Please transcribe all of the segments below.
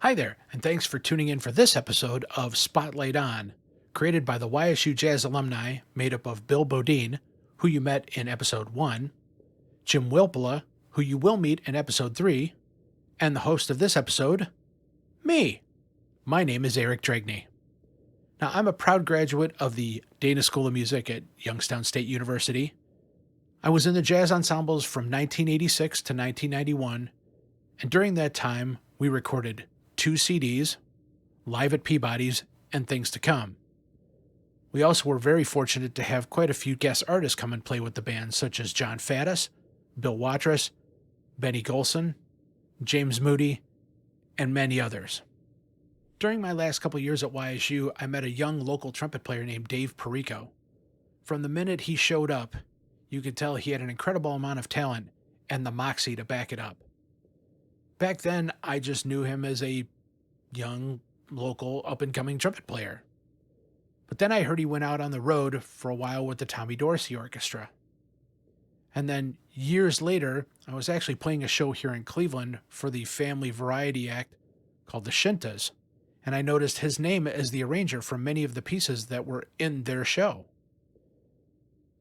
Hi there, and thanks for tuning in for this episode of Spotlight On, created by the YSU Jazz Alumni, made up of Bill Bodine, who you met in episode 1, Jim Wilpula, who you will meet in episode 3, and the host of this episode, me. My name is Eric Dregne. Now, I'm a proud graduate of the Dana School of Music at Youngstown State University. I was in the jazz ensembles from 1986 to 1991, and during that time, we recorded 2 CDs, Live at Peabody's, and Things to Come. We also were very fortunate to have quite a few guest artists come and play with the band, such as John Faddis, Bill Watrous, Benny Golson, James Moody, and many others. During my last couple years at YSU, I met a young local trumpet player named Dave Perrico. From the minute he showed up, you could tell he had an incredible amount of talent and the moxie to back it up. Back then, I just knew him as a young, local, up-and-coming trumpet player. But then I heard he went out on the road for a while with the Tommy Dorsey Orchestra. And then, years later, I was actually playing a show here in Cleveland for the family variety act called the Shintas, and I noticed his name as the arranger for many of the pieces that were in their show.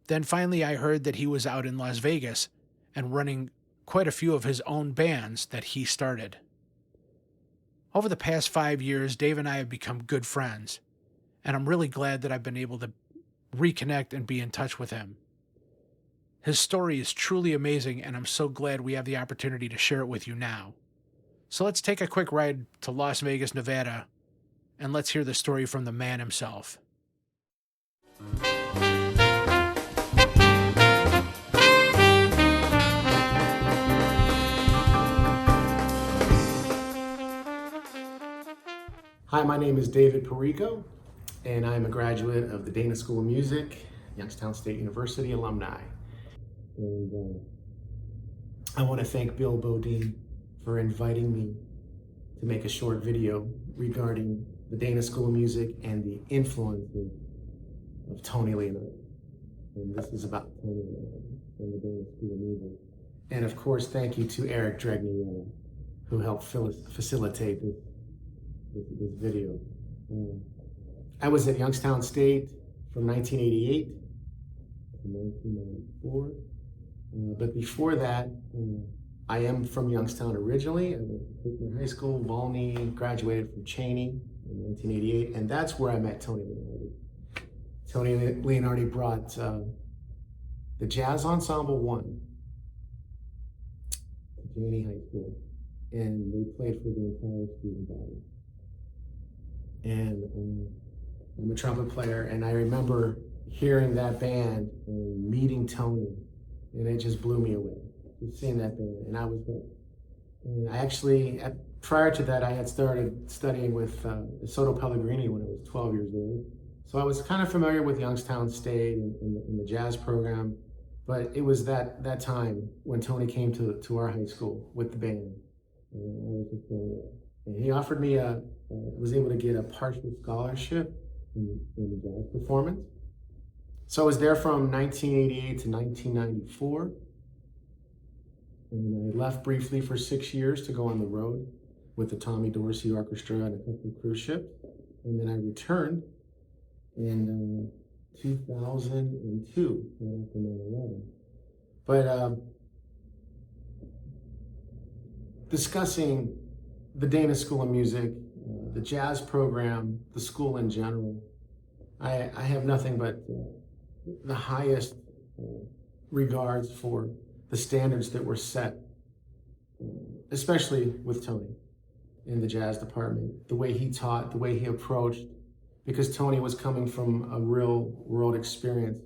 Then finally I heard that he was out in Las Vegas and running quite a few of his own bands that he started. Over the past 5 years, Dave and I have become good friends, and I'm really glad that I've been able to reconnect and be in touch with him. His story is truly amazing, and I'm so glad we have the opportunity to share it with you now. So let's take a quick ride to Las Vegas, Nevada, and let's hear the story from the man himself. Hi, my name is David Perrico, and I'm a graduate of the Dana School of Music, Youngstown State University alumni. And I want to thank Bill Bodine for inviting me to make a short video regarding the Dana School of Music and the influences of Tony Leonardi. And this is about Tony Leonardi and the Dana School of Music. And of course, thank you to Eric Dregne, who helped facilitate this video. I was at Youngstown State from 1988 to 1994. But before that, I am from Youngstown originally. I went to Whitmer High School, Volney, graduated from Cheney in 1988, and that's where I met Tony Leonardi. Tony Leonardi brought the Jazz Ensemble 1 to Cheney High School, and they played for the entire student body. And I'm a trumpet player, and I remember hearing that band and meeting Tony, and it just blew me away, just seeing that band, and I was hooked. And I actually, prior to that, I had started studying with Soto Pellegrini when I was 12 years old. So I was kind of familiar with Youngstown State and the jazz program, but it was that time when Tony came to our high school with the band, and I was just blown away. And he offered me was able to get a partial scholarship in the jazz performance. So I was there from 1988 to 1994. And I left briefly for 6 years to go on the road with the Tommy Dorsey Orchestra and a couple of cruise ships. And then I returned in 2002, right after 9/11. But discussing the Dana School of Music, the jazz program, the school in general, I have nothing but the highest regards for the standards that were set, especially with Tony in the jazz department, the way he taught, the way he approached, because Tony was coming from a real world experience.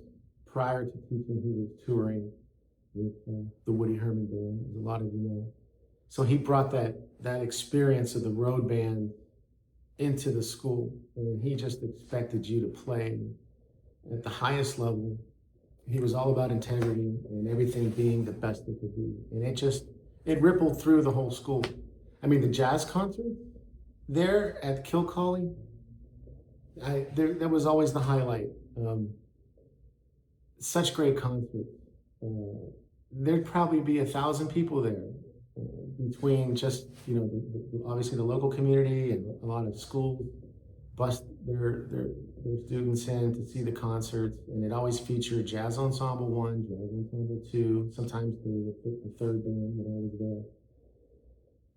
Prior to teaching, he was touring with the Woody Herman Band, as a lot of you know. So he brought that experience of the road band into the school, and he just expected you to play at the highest level. He was all about integrity and everything being the best it could be. And it rippled through the whole school. I mean, the jazz concert there at Kilcawley, that was always the highlight. Such great concerts. There'd probably be 1,000 people there between just, obviously the local community and a lot of schools bust their students in to see the concerts, and it always featured Jazz Ensemble 1, Jazz Ensemble 2, sometimes the third band that I was there.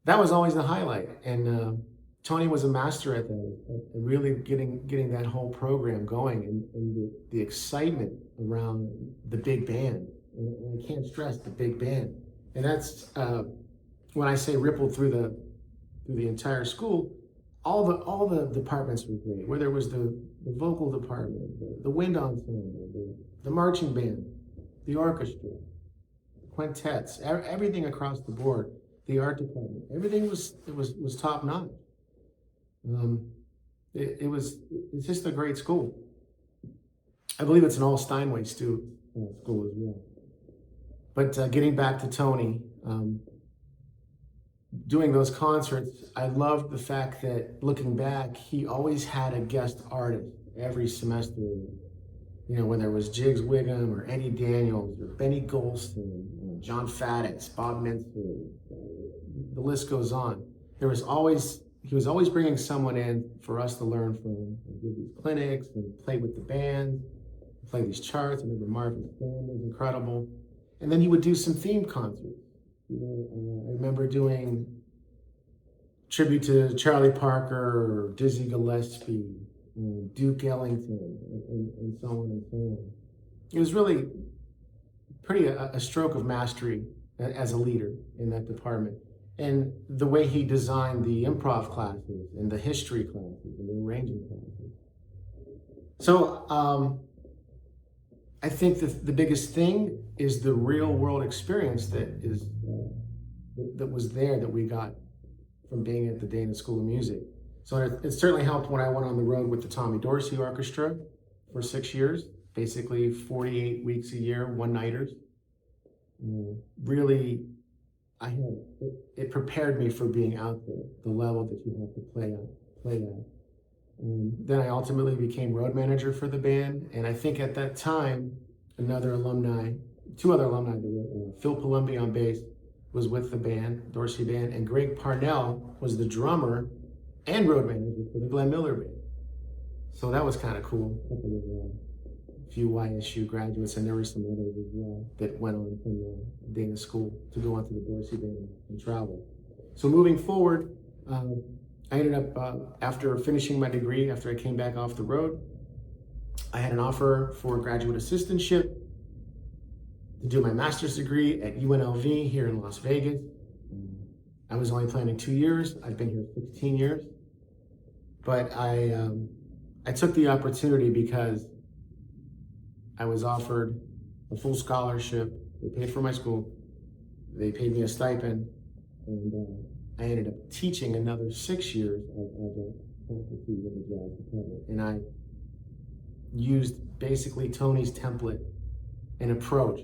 That was always the highlight, and Tony was a master at that, at really getting that whole program going, and the excitement around the big band, and I can't stress the big band, and that's when I say rippled through the entire school. All the departments were great, whether it was the vocal department, the wind ensemble, the marching band, the orchestra, quintets, everything across the board, the art department, everything was top notch. It's just a great school. I believe it's an all Steinway school as well. But getting back to Tony, doing those concerts, I loved the fact that looking back, he always had a guest artist every semester. Whether it was Jiggs Wiggum or Eddie Daniels or Benny Golston, John Faddis, Bob Minster, the list goes on. He was always bringing someone in for us to learn from, and give these clinics and play with the band, play these charts. I remember Marvin Stan was incredible. And then he would do some themed concerts. I remember doing tribute to Charlie Parker, or Dizzy Gillespie, Duke Ellington, and so on and so on. It was really a stroke of mastery as a leader in that department. And the way he designed the improv classes and the history classes and the arranging classes. So I think the biggest thing is the real world experience that was there, that we got from being at the Dana School of Music. So it certainly helped when I went on the road with the Tommy Dorsey Orchestra for 6 years, basically 48 weeks a year, one-nighters. Really, it prepared me for being out there, the level that you have to play at. Then I ultimately became road manager for the band, and I think at that time, two other alumni, Phil Palumbi on bass was with the band, Dorsey Band, and Greg Parnell was the drummer and road manager for the Glenn Miller Band. So that was kind of cool. A few YSU graduates, and there were some others as well that went on from the Dana School to go on to the Dorsey Band and travel. So moving forward, I ended up, after finishing my degree, after I came back off the road, I had an offer for a graduate assistantship to do my master's degree at UNLV here in Las Vegas. I was only planning 2 years. I've been here 16 years. But I took the opportunity because I was offered a full scholarship. They paid for my school. They paid me a stipend. And I ended up teaching another 6 years as a faculty in the jazz department. And I used basically Tony's template and approach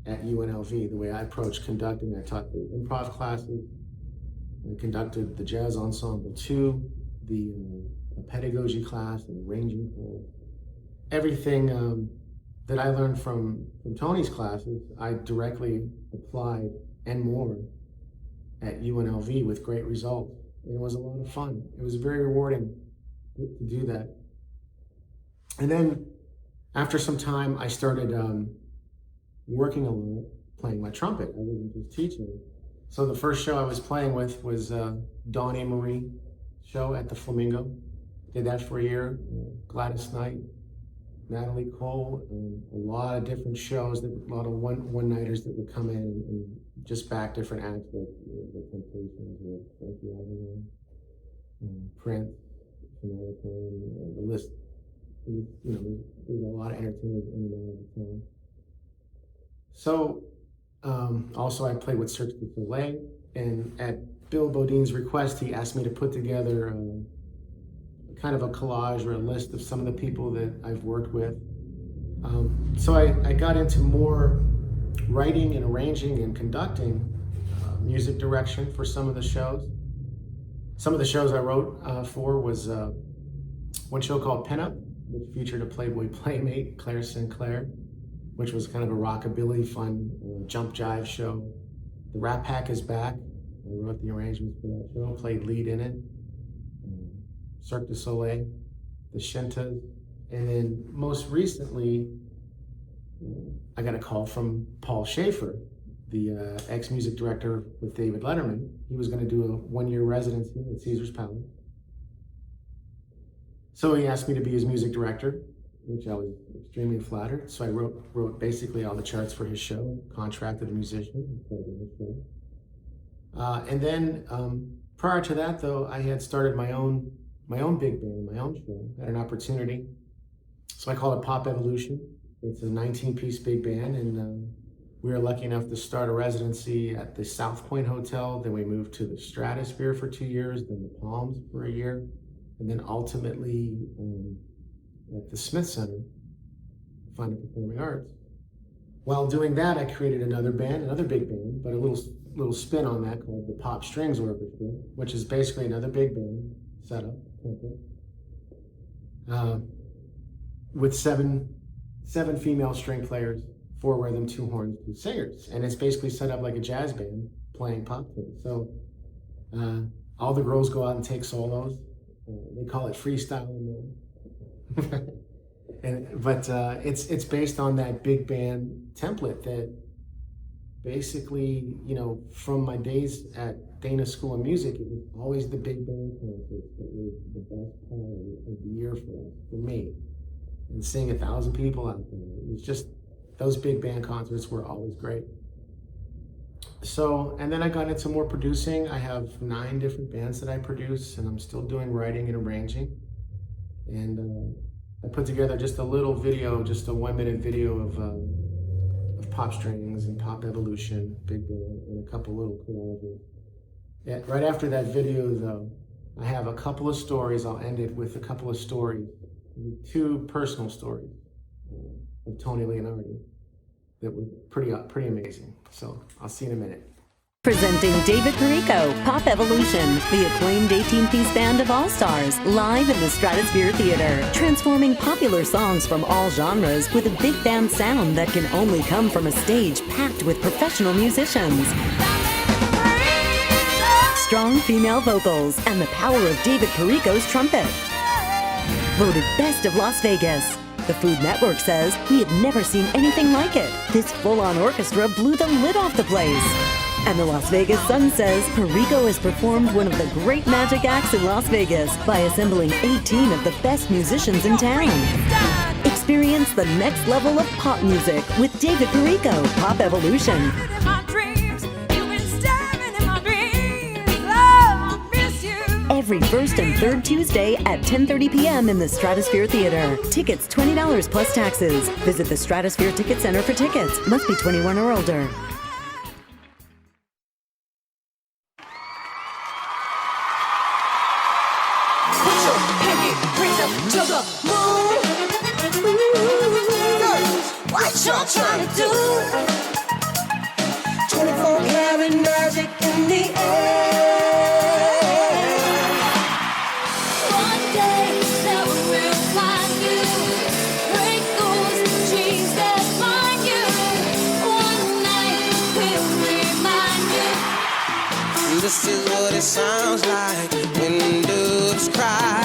at UNLV, the way I approached conducting. I taught the improv classes. I conducted the Jazz Ensemble 2, the pedagogy class, and arranging class. Everything that I learned from Tony's classes, I directly applied and more at UNLV with great results. And it was a lot of fun. It was very rewarding to do that. And then after some time, I started working a lot, playing my trumpet. I wasn't just teaching. So the first show I was playing with was Dawn Amory show at the Flamingo. Did that for a year. Gladys Knight, Natalie Cole, and a lot of different shows, a lot of one-nighters that would come in and just back different acts, like the Temptations or Frankie Avalon, Prince, Shania Twain, the list. There's a lot of entertainers in and out of the town. So, also I played with Cirque du Soleil, and at Bill Bodine's request, he asked me to put together kind of a collage or a list of some of the people that I've worked with. So I got into more writing and arranging and conducting music direction for some of the shows. Some of the shows I wrote for was one show called Pinup, which featured a Playboy playmate, Claire Sinclair, which was kind of a rockabilly, fun jump jive show. The Rat Pack is back. I wrote the arrangements for that show, played lead in it. Cirque du Soleil, the Shintas, and then most recently, I got a call from Paul Schaefer, the ex-music director with David Letterman. He was going to do a one-year residency at Caesar's Palace. So he asked me to be his music director, which I was extremely flattered. So I wrote basically all the charts for his show, contracted a musician, and played in his show. And then prior to that, though, I had started my own big band, my own show. I had an opportunity, so I call it Pop Evolution. It's a 19-piece big band, and we were lucky enough to start a residency at the South Point Hotel. Then we moved to the Stratosphere for 2 years, then the Palms for a year, and then ultimately at the Smith Center, Fine and Performing Arts. While doing that, I created another band, another big band, but a little spin on that called the Pop Strings Orchestra, which is basically another big band setup, with seven female string players, 4 rhythm, 2 horns, 2 singers, and it's basically set up like a jazz band playing pop tunes. So all the girls go out and take solos. They call it freestyling. But it's based on that big band template that basically, from my days at Dana School of Music, it was always the big band concerts that was the best part of the year for me. And seeing 1,000 people out there, it was just, those big band concerts were always great. So, and then I got into more producing. I have 9 different bands that I produce, and I'm still doing writing and arranging. And I put together just a little video, just a 1-minute video of Pop Strings and Pop Evolution, big band, and a couple little collages. Right after that video, though, I have a couple of stories. I'll end it with a couple of stories, 2 personal stories of Tony Leonardi that were pretty amazing. So I'll see you in a minute. Presenting David Perrico, Pop Evolution, the acclaimed 18-piece band of all-stars, live in the Stratosphere Theater, transforming popular songs from all genres with a big band sound that can only come from a stage packed with professional musicians. Strong female vocals and the power of David Perrico's trumpet. Voted Best of Las Vegas. The Food Network says we had never seen anything like it. This full-on orchestra blew the lid off the place. And the Las Vegas Sun says Perrico has performed one of the great magic acts in Las Vegas by assembling 18 of the best musicians in town. Experience the next level of pop music with David Perrico, Pop Evolution. Every first and third Tuesday at 10:30 p.m. in the Stratosphere Theater. Tickets $20 plus taxes. Visit the Stratosphere Ticket Center for tickets. Must be 21 or older. What you're trying to do? 24-karat magic in the air. One day that will find you. Break those chains that bind you. One night will remind you. This is what it sounds like when doves cry.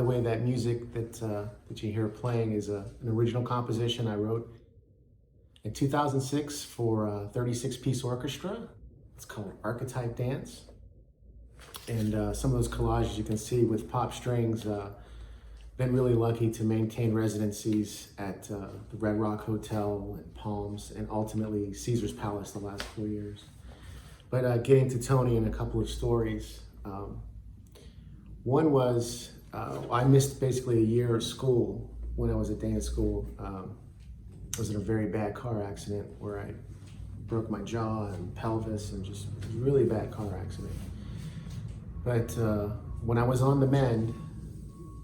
the way, that music that you hear playing is an original composition I wrote in 2006 for a 36-piece orchestra. It's called Archetype Dance. And some of those collages you can see with pop strings. Been really lucky to maintain residencies at the Red Rock Hotel and Palms, and ultimately Caesar's Palace the last 4 years. But getting to Tony and a couple of stories. One was, I missed basically a year of school when I was at Dana School. I was in a very bad car accident where I broke my jaw and pelvis, and just a really bad car accident. But when I was on the mend,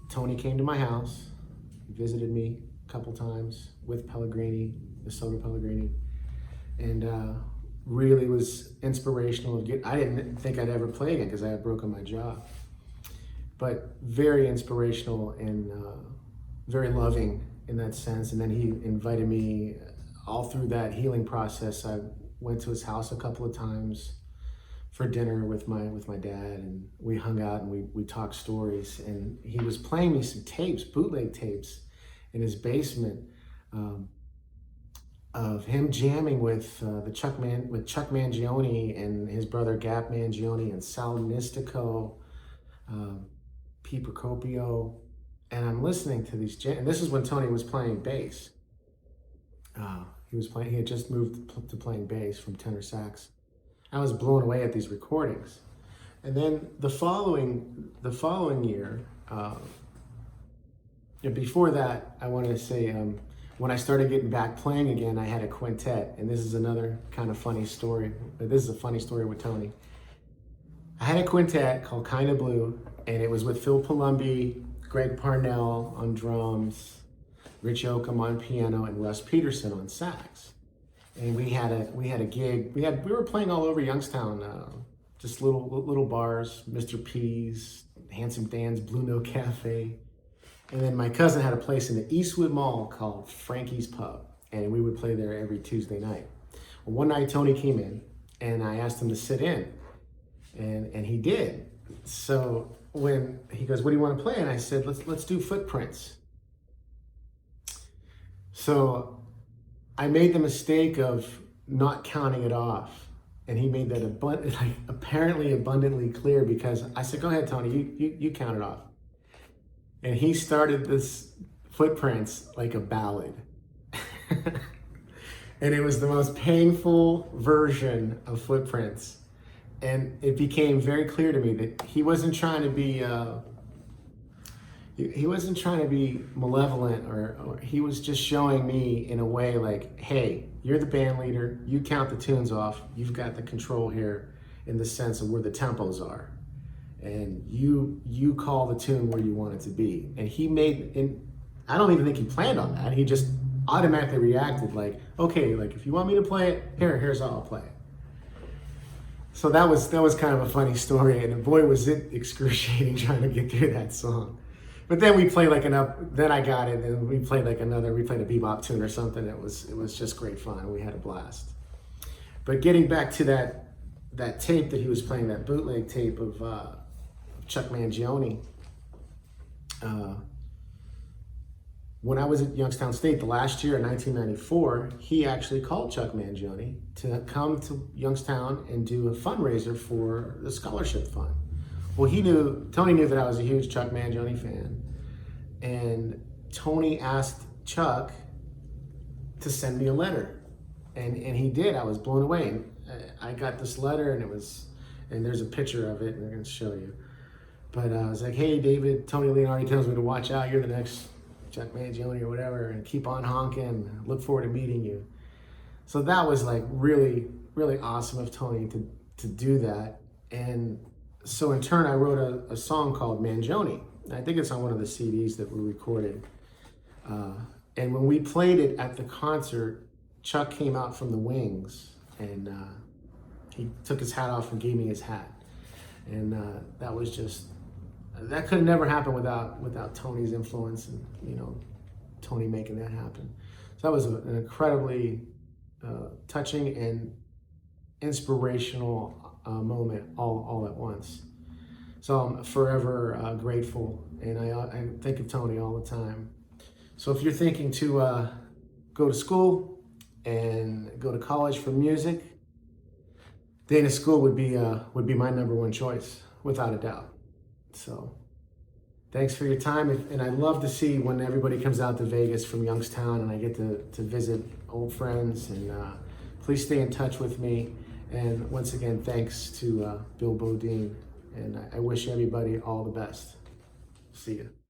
Tony came to my house, visited me a couple times with Pellegrini, the Soda Pellegrini, and really was inspirational. I didn't think I'd ever play again because I had broken my jaw, but very inspirational and very loving in that sense. And then he invited me all through that healing process. I went to his house a couple of times for dinner with my dad, and we hung out and we talked stories. And he was playing me some tapes, bootleg tapes, in his basement of him jamming with Chuck Mangione and his brother Gap Mangione and Sal Nistico, Pete Procopio, and I'm listening to these and this is when Tony was playing bass. He had just moved to playing bass from tenor sax. I was blown away at these recordings. And then the following year, before that, I wanted to say, when I started getting back playing again, I had a quintet, and this is another kind of funny story. But this is a funny story with Tony. I had a quintet called Kinda Blue, and it was with Phil Palumbi, Greg Parnell on drums, Rich Oakham on piano, and Russ Peterson on sax. And we had a gig. We were playing all over Youngstown, just little bars, Mr. P's, Handsome Dan's Blue Note Cafe. And then my cousin had a place in the Eastwood Mall called Frankie's Pub, and we would play there every Tuesday night. Well, one night Tony came in, and I asked him to sit in, and he did. So when he goes, "What do you want to play?" and I said, "Let's do Footprints." So I made the mistake of not counting it off, and he made that apparently abundantly clear, because I said, "Go ahead, Tony, you count it off." And he started this Footprints like a ballad. And it was the most painful version of Footprints. And it became very clear to me that he wasn't trying to be malevolent, or he was just showing me in a way like, "Hey, you're the band leader, you count the tunes off, you've got the control here in the sense of where the tempos are. And you call the tune where you want it to be." And I don't even think he planned on that. He just automatically reacted like, "Okay, like if you want me to play it, here's how I'll play it." So that was kind of a funny story, and boy was it excruciating trying to get through that song. But then we played then I got it, and we played a bebop tune or something. It was just great fun. We had a blast. But getting back to that tape that he was playing, that bootleg tape of Chuck Mangione, when I was at Youngstown State the last year in 1994, he actually called Chuck Mangione to come to Youngstown and do a fundraiser for the scholarship fund. Well, Tony knew that I was a huge Chuck Mangione fan, and Tony asked Chuck to send me a letter, and he did. I was blown away. And I got this letter, and there's a picture of it, and I'm going to show you. But I was like, "Hey, David, Tony Leonardi tells me to watch out. You're the next Chuck Mangione or whatever, and keep on honking. Look forward to meeting you." So that was like really, really awesome of Tony to do that. And so in turn, I wrote a song called Mangione. I think it's on one of the CDs that were recorded. And when we played it at the concert, Chuck came out from the wings, and he took his hat off and gave me his hat. And that could never happen without Tony's influence, and Tony making that happen. So that was an incredibly touching and inspirational moment all at once. So I'm forever grateful and I think of Tony all the time. So if you're thinking to go to school and go to college for music, Dana School would be my #1 choice, without a doubt. So thanks for your time, and I love to see when everybody comes out to Vegas from Youngstown and I get to visit old friends, and please stay in touch with me. And once again, thanks to Bill Bodine, and I wish everybody all the best. See you.